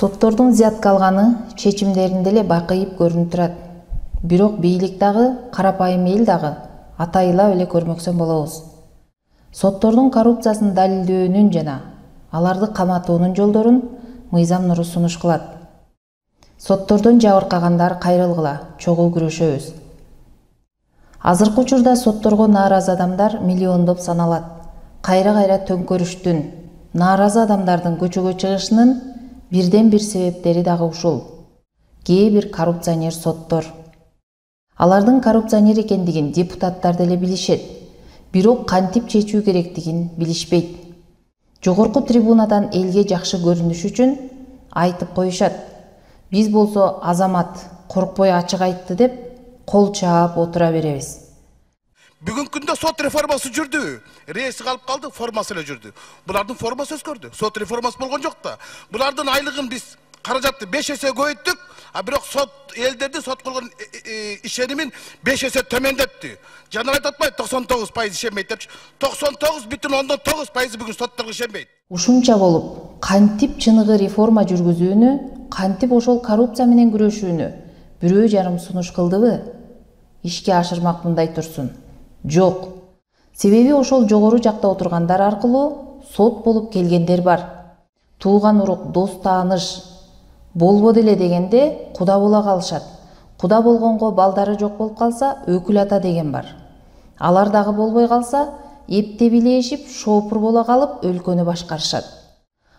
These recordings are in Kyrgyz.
Соттордун зыятка алганы чечимдеринде эле байкайып көрүнүп турат. Бирок бийлик дагы, карапайым эл дагы атайылап эле көрмөксөн болобуз. Соттордун коррупциясын далилдөөнүн жана аларды каматуунун жолдорун мыйзам нуру сунуш кылат. Соттордон жабыркагандар кайрылгыла, чогуу күрөшөбүз. Азыркы учурда сотторго нааразы адамдар миллиондоп саналат. Кайра-кайра төңкөрүштүн, нааразы адамдардын көчөгө чыгышынын бирден бир себептери дагы ушул. Кээ бир коррупционер соттор. Алардын коррупционер экендигин депутаттар деле билишет, бирок кантип чечүү керектигин билишпейт. Жогорку трибунадан элге жакшы көрүнүш үчүн айтып коюшат. Биз болсо азамат коркпой ачык айтты деп кол чаап отура беребиз. Бүгүнкү күндө сот реформасы жүрдү. Рейси калып калды, формасы эле жүрдү. Булардын формасы өзгөрдү. Сот реформасы болгон жок да. Булардын айлыгын биз каражатты 5 эсе көбөйттүк, а бирок сот элдерди сот кылган ишенимин 5 эсе төмөндөттү. Жана айтып атпайбы 99% ишенбейт деп. 99,9% бүгүн сотторго ишенбейт. Ушунча болуп, кантип чыныгы реформа жүргүзүүнү, кантип ошол коррупция менен күрөшүүнү бирөө жарым сунуш кылдыбы? Ишке ашырмак мындай турсун. Жок. Себеби ошол жогору жакта отургандар аркылуу сот болуп келгендер бар. Тууган урук, дос тааныш болбоду эле дегенде куда бола калышат. Куда болгонго балдары жок болуп калса, өкүл ата деген бар. Алар дагы болбой калса, эпте билешип, шоопур бола калып өлкөнү башкарышат.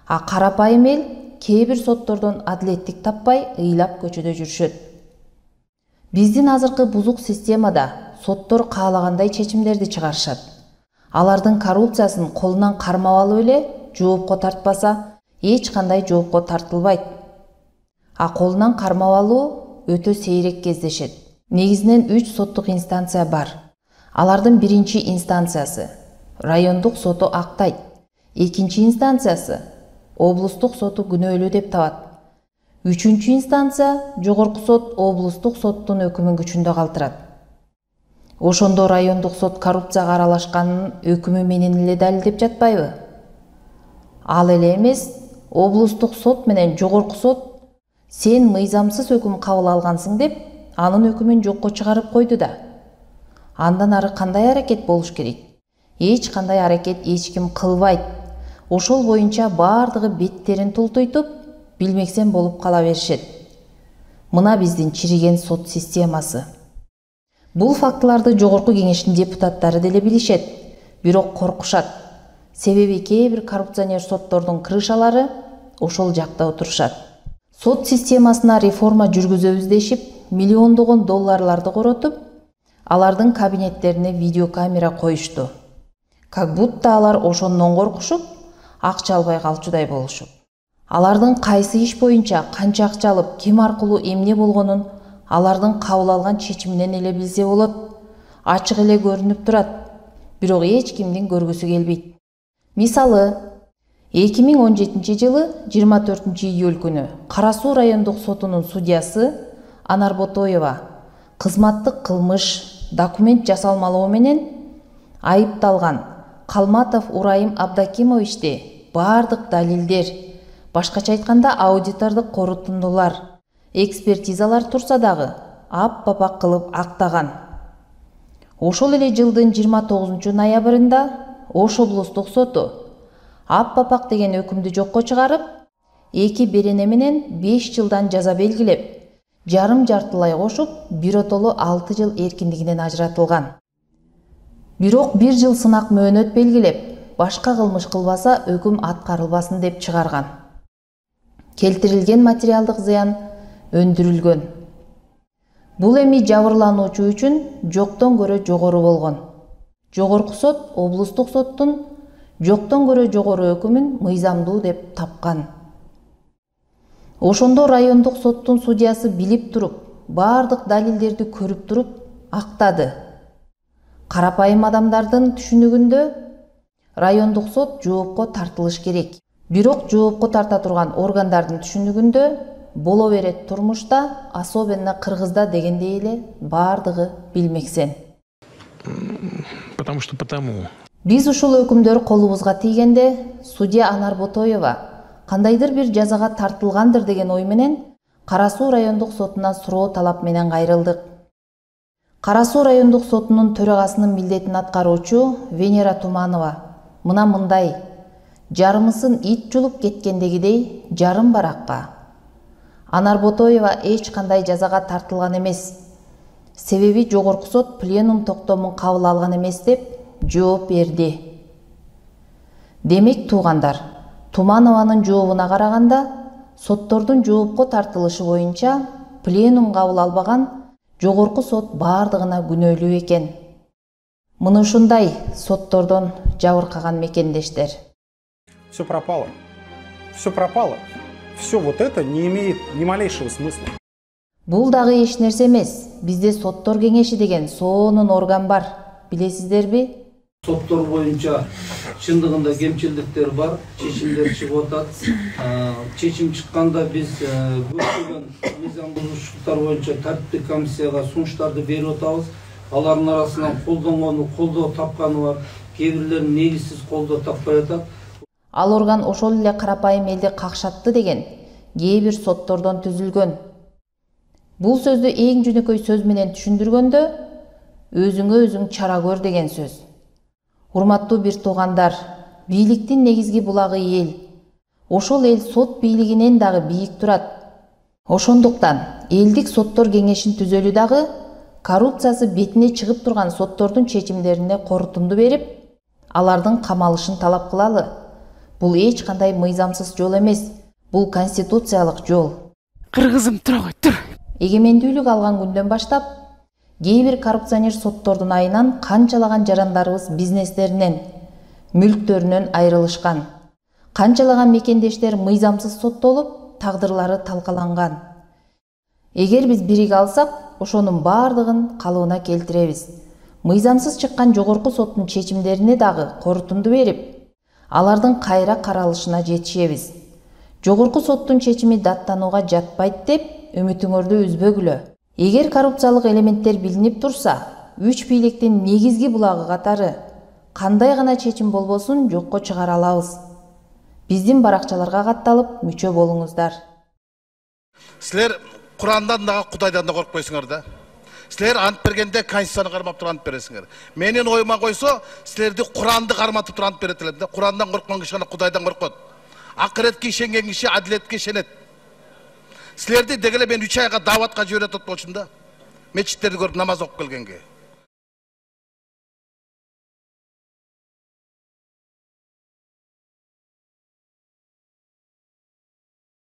А карапайым эл кээ бир соттордон адилеттик таппай ыйлап көчөдө жүрүшөт. Биздин азыркы бузук системада соттор каалагандай чечимдерди чыгарышат. Алардын коррупциясын колунан кармап алып эле жоопко тартпаса, эч кандай жоопко тартылбайт. А колунан кармап алуу өтө сейрек кездешет. Негизинен 3 соттук инстанция бар. Алардын биринчи инстанциясы райондук соту актайт. Экинчи инстанциясы облустук соту күнөөлүү деп табат. Үчүнчү инстанция жогорку сот облустук соттун өкүмүн күчүндө калтырат. Ошондо райондук сот коррупцияга аралашканын өкүмү менен эле далилдеп жатпайбы? Ал эле эмес, облустук сот менен жогорку сот сен мыйзамсыз өкүм кабыл алгансың деп анын өкүмүн жокко чыгарып койду да. Андан ары кандай аракет болуш керек? Эч кандай аракет эч ким кылбайт. Ошол боюнча баардыгы беттерин тултуйтуп, билмексен болуп кала беришет. Мына биздин чириген сот системасы. Бул фактыларды жогорку кеңештин депутаттары деле билишет, бирок коркушат. Себеби кээ бир коррупционер соттордун крышалары ошол жакта отурушат. Сот системасына реформа жүргүзөбүз дешип, миллиондогон долларларды коротуп, алардын кабинеттерине видеокамера коюшту. Как будто алар ошондон коркушуп, акча албай калчудай болушуп. Алардын кайсы иш боюнча канча акча алып, ким аркылуу эмне болгонун алардын кабыл алган чечиминен эле билсе болот. Ачык эле көрүнүп турат, бирок эч кимдин көргүсү келбейт. Мисалы, 2017 жылы 24 июль күнү Кара Суу райондук сотунун судьясы Анар Ботоева кызматтык кылмыш, документ жасалмалоо менен айыпталган Калматов Урайым Абдакимовичти баардык далилдер, башкача айтканда аудитордук корутундулар, экспертизалар турса дагы ап-бапак кылып актаган. Ошол эле жылдын 29 ноябрында Ош облустук соту ап-бапак деген өкүмдү жокко чыгарып, 2 берене менен 5 жылдан жаза белгилеп, жарым жартылай кошуп, биротолу 6 жыл эркиндигинен ажыратылган. Бирок 1 жыл сынак мөөнөт белгилеп, башка кылмыш кылбаса өкүм аткарылбасын деп чыгарган. Келтирилген материалдык зыян өндүрүлгөн. Бул эми жабырлануучу үчүн жоктон көрө жогору болгон. Жогорку сот облустук соттун жоктон көрө жогору өкүмүн мыйзамдуу деп тапкан. Ошондо райондук соттун судьясы билип туруп, баардык далилдерди көрүп туруп актады. Карапайым адамдардын түшүнүгүндө райондук сот жоопко тартылыш керек. Бирок жоопко тарта турган органдардын түшүнүгүндө боло берет турмушта, особенно кыргызда дегендей эле баардыгы билмексен. Потому. Биз ушул өкүмдөр колубузга тийгенде судья Анар Ботоева кандайдыр бир жазага тартылгандыр деген ой менен Кара Суу райондук сотуна суроо талап менен кайрылдык. Кара Суу райондук сотунун төрагасынын милдетин аткаруучу Венера Туманова мына мындай: жарымысын ит жулуп кеткендегидей жарым баракка. Анар Ботоева эч кандай жазага тартылган эмес. Себеби жогорку сот пленум токтомун кабыл алган эмес деп жооп берди. Демек туугандар, Туманованын жообуна караганда соттордун жоопко тартылышы боюнча пленум кабыл албаган, жогорку сот бардыгына күнөөлүү экен. Мына ушундай соттордон жабыркаган мекендештер. Все пропало. Все пропало. Все вот это не имеет ни малейшего смысла. Бул дагы эч нерсе эмес. Бизде соттор кеңеши деген сонун орган бар. Билесиздерби? Соттор боюнча чындыгында кемчилдиктер бар, чечимдер чыгып атат. Чечим чыкканда биз көптөгөн мыйзам бузушуктар боюнча тартиптик комиссияга сунуштарды берип атабыз. Алардын арасынан колдонгону, колдоо тапканы бар, кээ бирлери негизсиз колдоо таппай атат. Ал орган ошол эле карапайым элди какшатты деген кээ бир соттордон түзүлгөн. Бул сөздү эң жөнөкөй сөз менен түшүндүргөндө өзүңө өзүң чара көр деген сөз. Урматтуу бир туугандар, бийликтин негизги булагы эл. Ошол эл сот бийлигинен дагы бийик турат. Ошондуктан элдик соттор кеңешин түзөлүү дагы коррупциясы бетине чыгып турган соттордун чечимдерине корутунду берип, алардын камалышын талап кылалы. Бул эч кандай мыйзамсыз жол эмес. Бул конституциялык жол. Кыргызым тура кой, тур. Эгемендүүлүк алган күндөн баштап кээ бир коррупционер соттордун айынан канчалаган жарандарыбыз бизнестеринен, мүлктөрүнөн айрылышкан. Канчалаган мекендештер мыйзамсыз соттолуп, тагдырлары талкаланган. Эгер биз бириге алсак, ошонун бардыгын калыбына келтиребиз. Мыйзамсыз чыккан жогорку соттун чечимдерине дагы корутунду берип, алардын кайра каралышына жетишебиз. Жогорку соттун чечими даттанууга жатпайт деп үмүтүңөрдү үзбөгүлө. Эгер коррупциялык элементтер билинип турса, үч бийликтин негизги булагы катары кандай гана чечим болбосун жокко чыгара алабыз. Биздин баракчаларга катталып мүчө болуңуздар. Силер Курандан дагы Кудайдан да коркпойсуңар да. Силер ант бергенде конституцияны кармап туруп ант бересиңер. Менин оюма койсо, силерди Куранды карматып туруп ант берет элем да. Курандан корккан киши гана Кудайдан коркот. Акыретке ишенген киши адилетке ишенет. Силерди дегеле мен 3 айга даватка жиберет болчумун да. Мечиттерди көрүп намаз окуп келгенге.